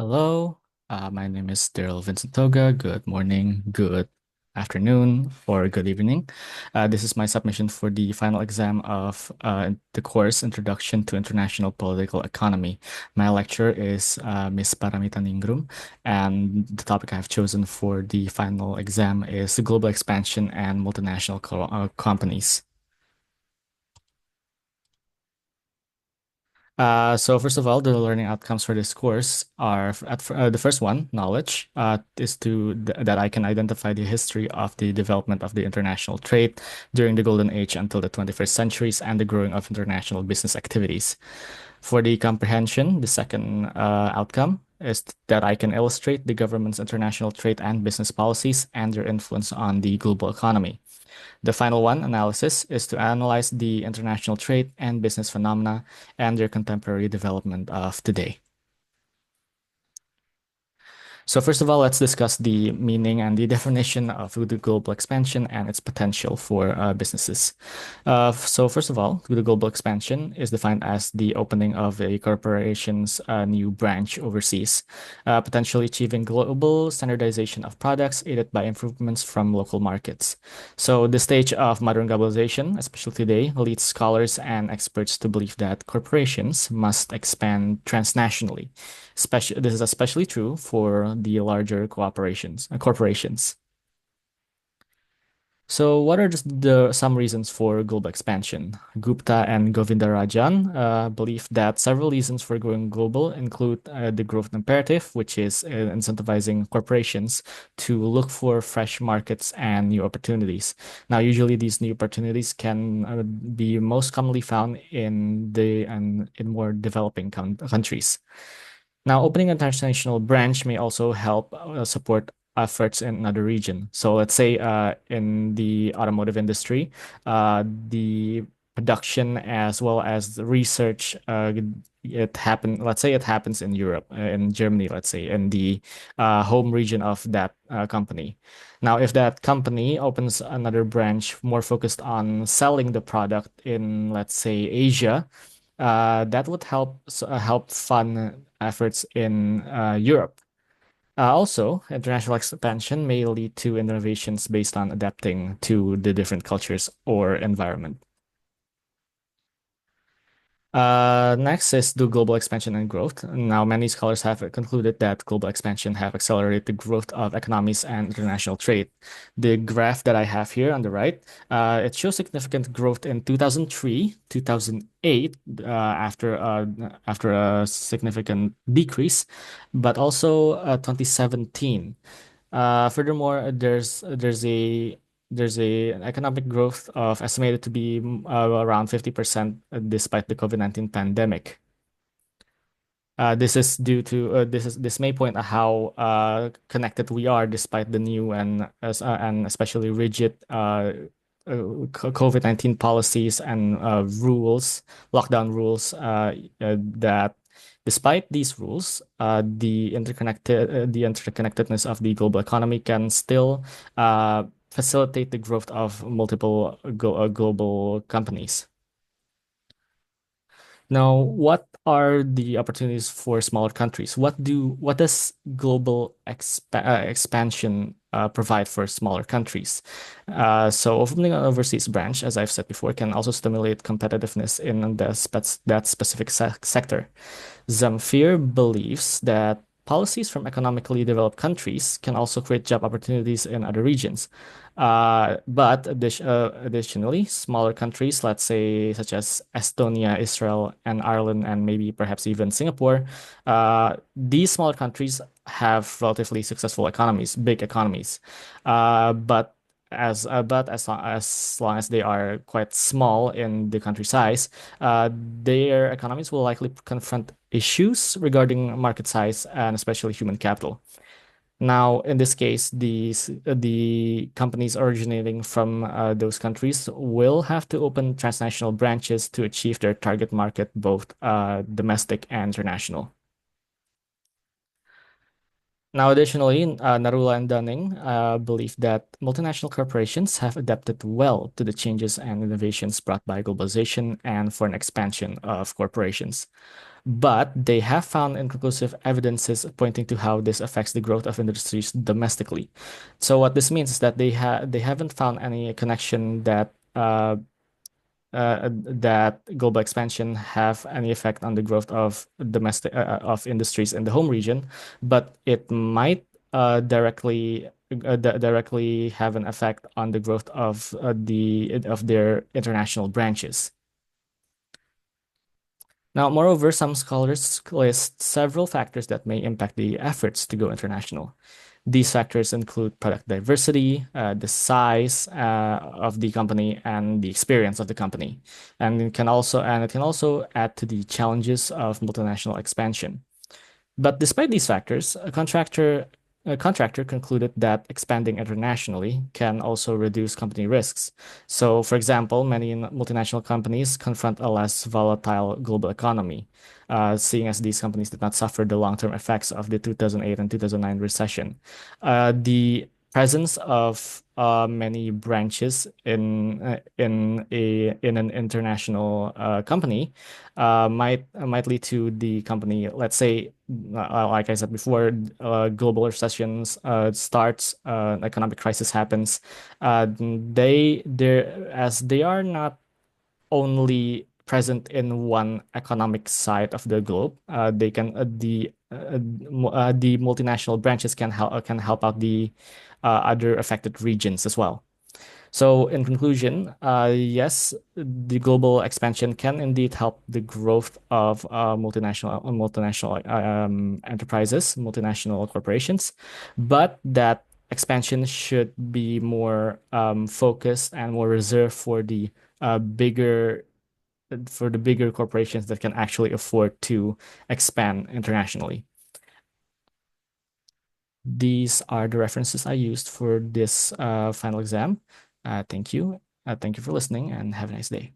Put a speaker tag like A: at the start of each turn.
A: Hello, my name is Derryl Vincent Toga. Good morning, good afternoon, or good evening. This is my submission for the final exam of the course Introduction to International Political Economy. My lecturer is Ms. Paramita Ningrum, and the topic I have chosen for the final exam is global expansion and multinational companies. So first of all, the learning outcomes for this course are the first one, knowledge, is that I can identify the history of the development of the international trade during the golden age until the 21st centuries and the growing of international business activities. For the comprehension, the second outcome is that I can illustrate the government's international trade and business policies and their influence on the global economy. The final one, analysis, is to analyze the international trade and business phenomena and their contemporary development of today. So first of all, let's discuss the meaning and the definition of the global expansion and its potential for businesses. So first of all, the global expansion is defined as the opening of a corporation's new branch overseas, potentially achieving global standardization of products aided by improvements from local markets. So the stage of modern globalization, especially today, leads scholars and experts to believe that corporations must expand transnationally. This is especially true for the larger corporations. So, what are just some reasons for global expansion? Gupta and Govindarajan believe that several reasons for going global include the growth imperative, which is incentivizing corporations to look for fresh markets and new opportunities. Now, usually these new opportunities can be most commonly found in more developing countries. Now, opening a transnational branch may also help support efforts in another region. So let's say in the automotive industry, the production as well as the research, let's say it happens in Europe, in Germany, let's say, in the home region of that company. Now, if that company opens another branch more focused on selling the product in, let's say, Asia, that would help fund efforts in Europe. Also, international expansion may lead to innovations based on adapting to the different cultures or environment. Next is the global expansion and growth. Now, many scholars have concluded that global expansion have accelerated the growth of economies and international trade. The graph that I have here on the right, it shows significant growth in 2003, 2008, after a significant decrease, but also 2017. Furthermore, there's an economic growth of estimated to be around 50% despite the COVID-19 pandemic. This may point at how connected we are despite the new and especially rigid COVID-19 policies and lockdown rules that despite these rules, the interconnectedness of the global economy can still facilitate the growth of multiple global companies. Now, what are the opportunities for smaller countries? What does expansion provide for smaller countries? So opening an overseas branch, as I've said before, can also stimulate competitiveness in that specific sector. Zamfir believes that policies from economically developed countries can also create job opportunities in other regions. Additionally, smaller countries, let's say such as Estonia, Israel, and Ireland, and maybe perhaps even Singapore, these smaller countries have relatively successful economies, big economies. As long as they are quite small in the country size, their economies will likely confront issues regarding market size and especially human capital. Now, in this case, the companies originating from those countries will have to open transnational branches to achieve their target market, both domestic and international. Now, additionally, Narula and Dunning believe that multinational corporations have adapted well to the changes and innovations brought by globalization and foreign expansion of corporations. but they have found inconclusive evidences pointing to how this affects the growth of industries domestically. So what this means is that they haven't found any connection that global expansion have any effect on the growth of domestic of industries in the home region, but it might directly have an effect on the growth of their international branches. Now, moreover, some scholars list several factors that may impact the efforts to go international. These factors include product diversity, the size of the company, and the experience of the company, and it can also add to the challenges of multinational expansion. But despite these factors, a contractor concluded that expanding internationally can also reduce company risks. So, for example, many multinational companies confront a less volatile global economy, seeing as these companies did not suffer the long-term effects of the 2008 and 2009 recession. The presence of many branches in an international company might lead to the company, let's say, like I said before, global recessions starts, economic crisis happens. They are not only present in one economic side of the globe. They can the multinational branches can help out the other affected regions as well. So, in conclusion, yes, the global expansion can indeed help the growth of multinational enterprises, multinational corporations, but that expansion should be more focused and more reserved bigger for the bigger corporations that can actually afford to expand internationally. These are the references I used for this final exam. Thank you. Thank you for listening and have a nice day.